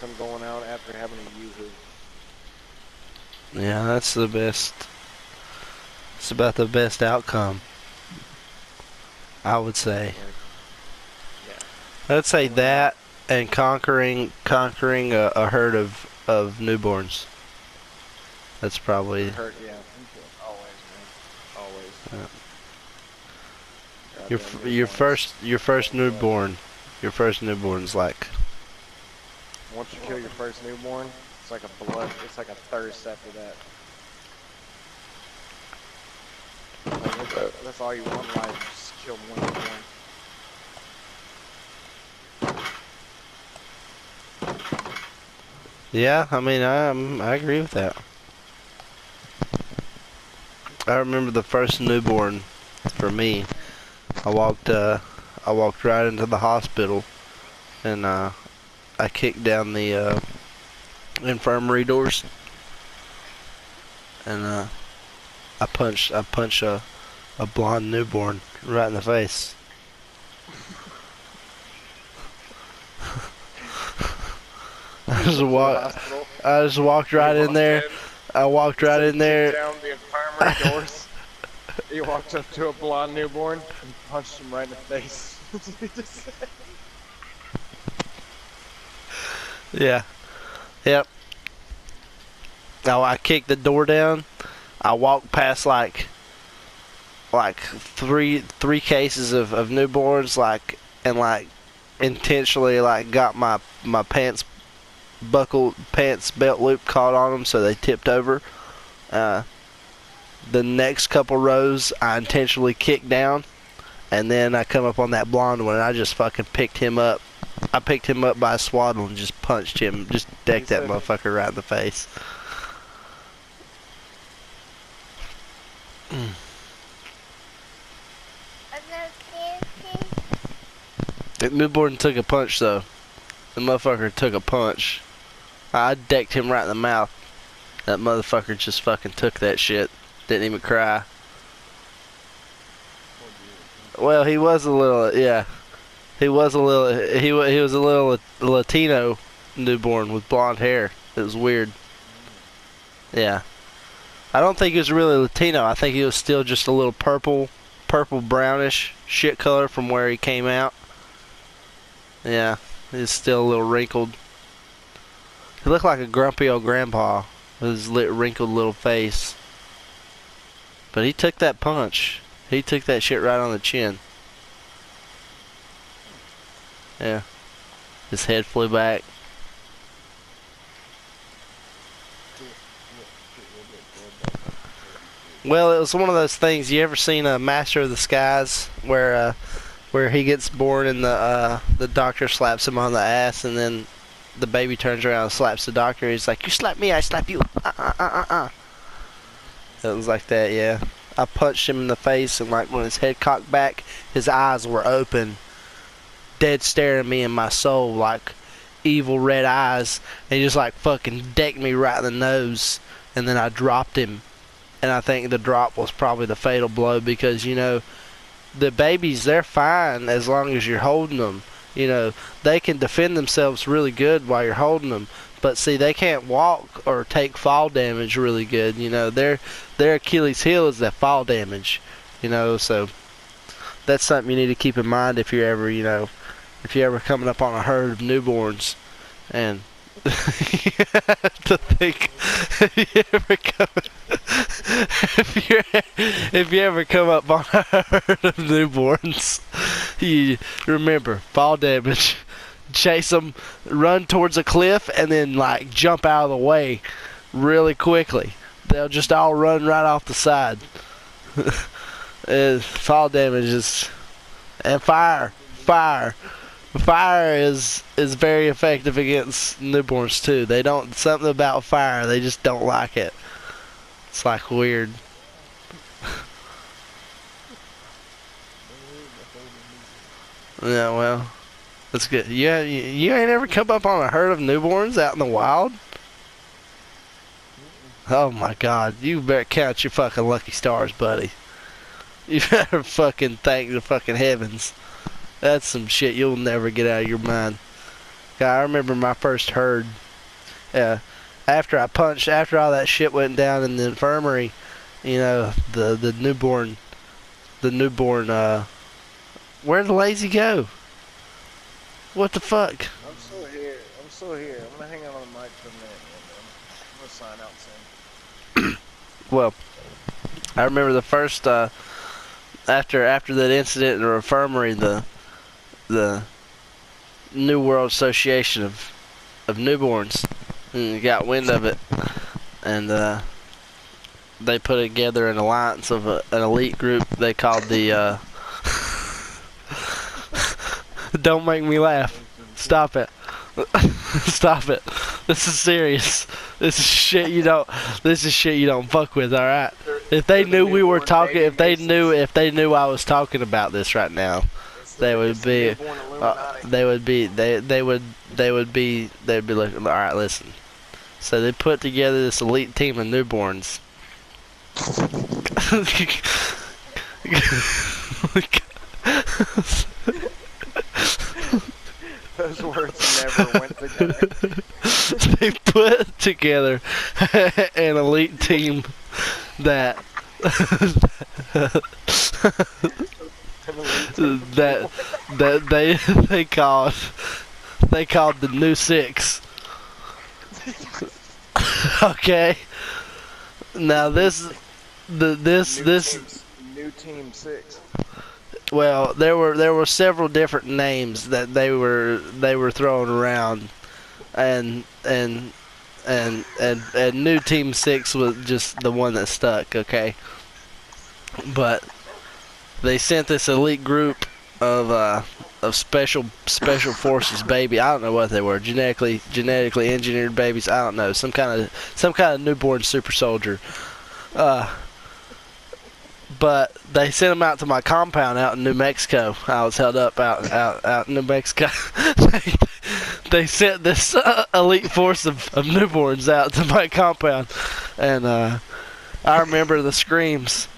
him going out after having a yoo-hoo. Yeah, that's the best. It's about the best outcome, I would say. Yeah. I'd say that and conquering a herd of newborns. That's probably. Hurt, yeah. Always, man. Always. Your first newborn. Your first newborn's like. Once you kill your first newborn, it's like a thirst after that. Like, that's all you want in life, just kill one newborn. Yeah, I mean, I agree with that. I remember the first newborn for me. I walked right into the hospital, and I kicked down the infirmary doors, and I punched a blonde newborn right in the face. I just walked right in there. I walked right in there. Down the infirmary doors. You walked up to a blonde newborn and punched him right in the face. Yeah. Yep. Now I kicked the door down. I walked past like three cases of newborns, and intentionally got my pants belt loop caught on them, so they tipped over. The next couple rows I intentionally kicked down, and then I come up on that blonde one and I just fucking picked him up. I picked him up by a swaddle and just punched him, just decked that motherfucker right in the face. The newborn took a punch though. The motherfucker took a punch. I decked him right in the mouth. That motherfucker just fucking took that shit. Didn't even cry. Well, he was a little, yeah. He was a little Latino newborn with blonde hair. It was weird. Yeah. I don't think he was really Latino. I think he was still just a little purple brownish shit color from where he came out. Yeah. He's still a little wrinkled. He looked like a grumpy old grandpa with his wrinkled little face. But he took that punch. He took that shit right on the chin. Yeah. His head flew back. Well, it was one of those things. You ever seen a Master of the Skies where he gets born and the doctor slaps him on the ass, and then the baby turns around and slaps the doctor. He's like, "You slap me, I slap you." It was like that, yeah. I punched him in the face, and when his head cocked back, his eyes were open, dead staring me in my soul, like evil red eyes. And he just fucking decked me right in the nose, and then I dropped him. And I think the drop was probably the fatal blow, because the babies, they're fine as long as you're holding them. They can defend themselves really good while you're holding them. But see, they can't walk or take fall damage really good. Their Achilles heel is that fall damage. So that's something you need to keep in mind if you're ever coming up on a herd of newborns. And you have to think, if you ever come up on a herd of newborns, you remember fall damage. Chase them, run towards a cliff, and then jump out of the way really quickly. They'll just all run right off the side. Fall damage is, and fire is very effective against newborns too. They don't, something about fire, they just don't like it. It's weird. Yeah, well, that's good. Yeah, you ain't ever come up on a herd of newborns out in the wild? Oh my God, you better count your fucking lucky stars, buddy. You better fucking thank the fucking heavens. That's some shit you'll never get out of your mind. I remember my first herd. After all that shit went down in the infirmary, you know, the newborn, where'd the lazy go? What the fuck? I'm still here. I'm gonna hang out on the mic for a minute, and I'm gonna sign out soon. Well, I remember the first, after that incident in the infirmary, the New World Association of Newborns got wind of it, and they put together an alliance of an elite group they called the don't make me laugh. Stop it. Stop it. This is serious. This is shit you don't fuck with, alright? If they knew we were talking, if they knew I was talking about this right now, they would be looking, alright, listen. So they put together this elite team of newborns. Those words never went together. They put together an elite team that they called the New Six. Okay. Now this New Team 6. Well, there were several different names that they were throwing around, and New Team 6 was just the one that stuck. Okay, but they sent this elite group of special forces baby. I don't know what they were. Genetically engineered babies. I don't know. Some kind of newborn super soldier. But they sent them out to my compound out in New Mexico. I was held up out in New Mexico. They sent this elite force of newborns out to my compound, and I remember the screams.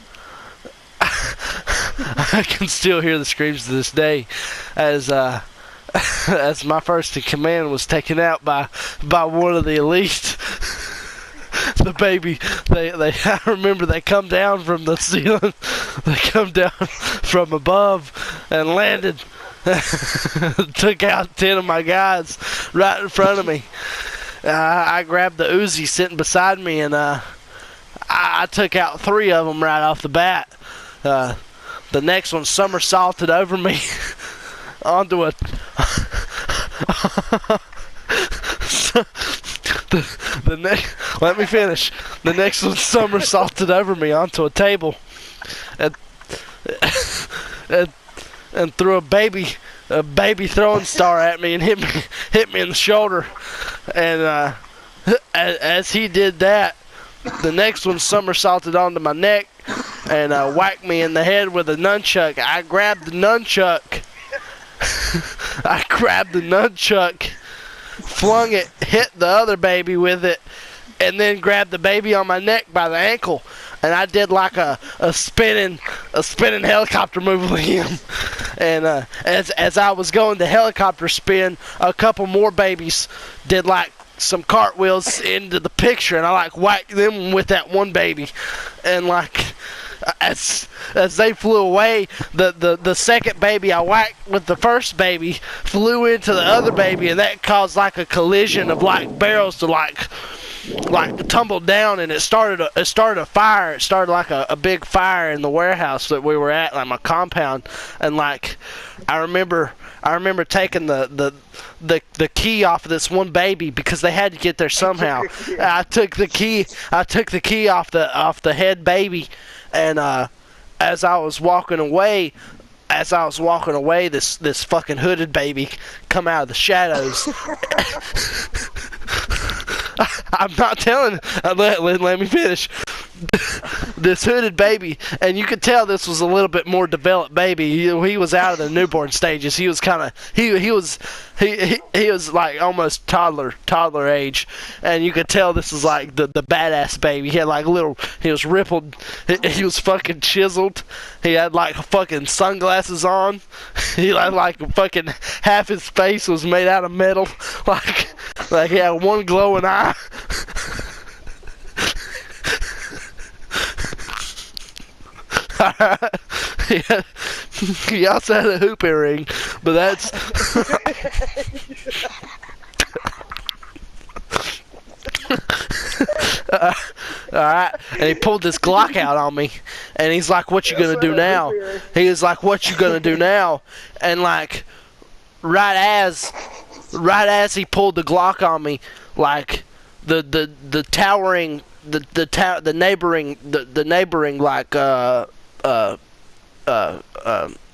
I can still hear the screams to this day, as my first in command was taken out by one of the elite. The baby, I remember they come down from the ceiling, they come down from above and landed, took out 10 of my guys right in front of me. I grabbed the Uzi sitting beside me, and I took out 3 of them right off the bat. The next one somersaulted over me onto a let me finish. The next one somersaulted over me onto a table, and threw a baby throwing star at me and hit me in the shoulder. And as he did that, the next one somersaulted onto my neck and whacked me in the head with a nunchuck. I grabbed the nunchuck. Flung it, hit the other baby with it, and then grabbed the baby on my neck by the ankle, and I did like a spinning helicopter move with him. And as I was going to helicopter spin, a couple more babies did like some cartwheels into the picture, and I like whacked them with that one baby, and like as they flew away, the second baby I whacked with the first baby flew into the other baby, and that caused like a collision of like barrels to like tumble down, and it started a fire. It started like a big fire in the warehouse that we were at, like my compound. And like I remember taking the key off of this one baby because they had to get there somehow. I took the key off the head baby, and as I was walking away, this fucking hooded baby come out of the shadows. I'm not telling. Let me finish. this hooded baby, and you could tell this was a little bit more developed baby. He was out of the newborn stages. He was kind of he was like almost toddler age, and you could tell this was like the badass baby. He had like he was rippled, he was fucking chiseled. He had like fucking sunglasses on. He had like fucking half his face was made out of metal, like he had one glowing eye. He also had a hoop earring, but that's alright. And he pulled this Glock out on me, and he's like, "What you gonna do now?" He was like, "What you gonna do now?" And like, right as he pulled the Glock on me, like the neighboring like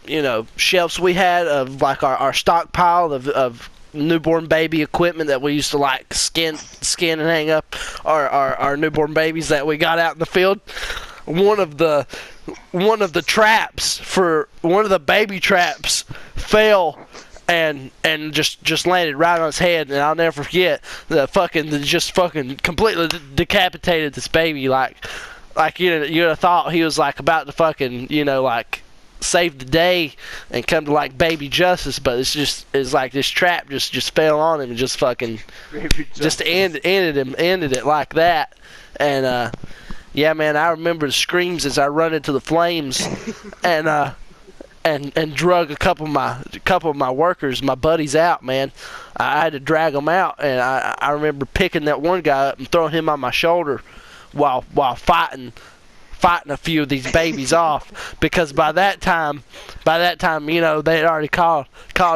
you know, shelves we had of like our stockpile of newborn baby equipment that we used to like skin and hang up our newborn babies that we got out in the field. One of the baby traps fell and just landed right on his head, and I'll never forget just fucking completely decapitated this baby. Like you'd have thought he was like about to fucking, you know, like save the day and come to like baby justice, but it's like this trap just fell on him and just fucking just ended it like that. And yeah, man, I remember the screams as I run into the flames and drug a couple of my workers, my buddies, out, man. I had to drag them out, and I remember picking that one guy up and throwing him on my shoulder while fighting a few of these babies off, because by that time, you know, they had already called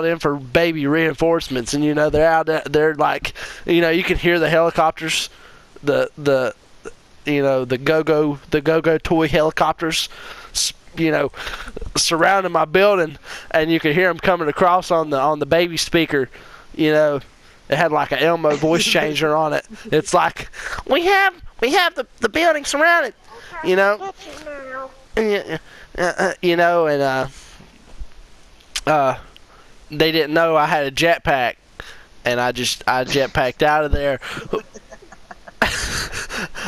in for baby reinforcements, and you know they're out there like, you know, you can hear the helicopters, the go-go toy helicopters, you know, surrounding my building, and you could hear them coming across on the baby speaker. You know, it had like an Elmo voice changer on it. It's like, we have the building surrounded, you know, you know, and they didn't know I had a jetpack, and I jetpacked out of there.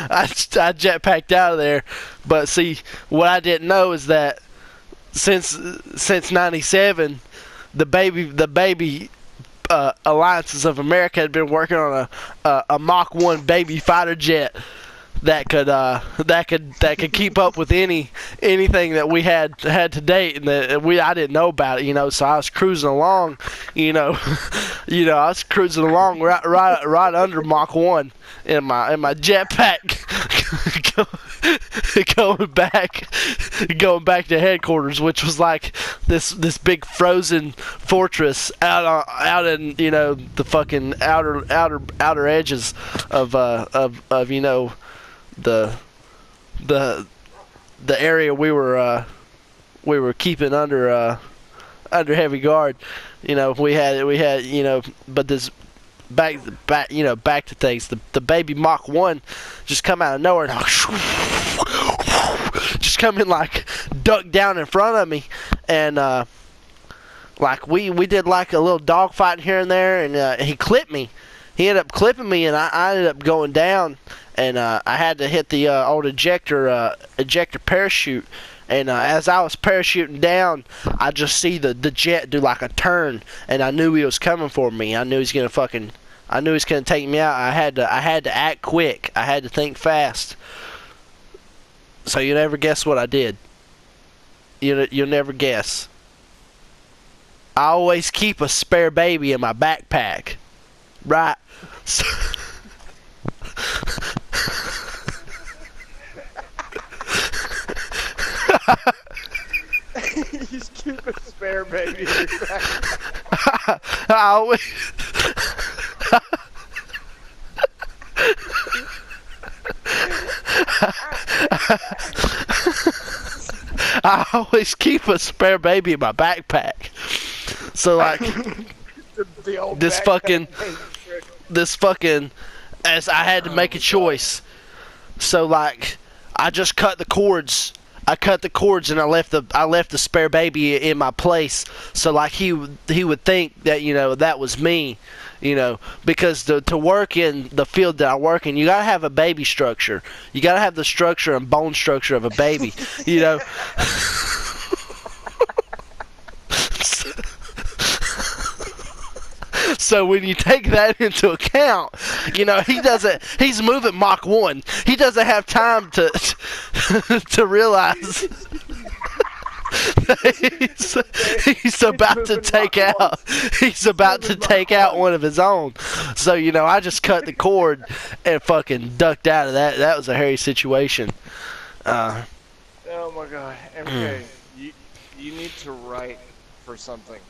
I jetpacked out of there, but see, what I didn't know is that since '97, the baby Alliances of America had been working on a Mach 1 baby fighter jet that could keep up with anything that we had to date, and that I didn't know about it, you know. So I was cruising along, you know, I was cruising along right under Mach 1 in my jetpack, going back to headquarters, which was like this big frozen fortress out in, you know, the fucking outer edges of you know, the area we were keeping under heavy guard. You know, we had you know, but this back to things. The baby Mach 1 just come out of nowhere and just come in, like duck down in front of me, and like we did like a little dog fight here and there, and he clipped me. He ended up clipping me, and I ended up going down, and I had to hit the old ejector parachute. And as I was parachuting down, I just see the jet do like a turn, and I knew he was coming for me. I knew he's gonna take me out. I had to act quick. I had to think fast. So you never guess what I did. You'll never guess. I always keep a spare baby in my backpack, right? So You just keep a spare baby in your back. I always keep a spare baby in my backpack. So like this fucking as I had to make a choice. So like I just cut the cords. I cut the cords and I left the spare baby in my place. So like he would think that, you know, that was me, you know, because to work in the field that I work in, you gotta have a baby structure. You gotta have the structure and bone structure of a baby, you know. So when you take that into account, you know, he's moving Mach 1. He doesn't have time to to realize he's about to take out one of his own. So, you know, I just cut the cord and fucking ducked out of that. That was a hairy situation. Oh my god. MK, you need to write for something.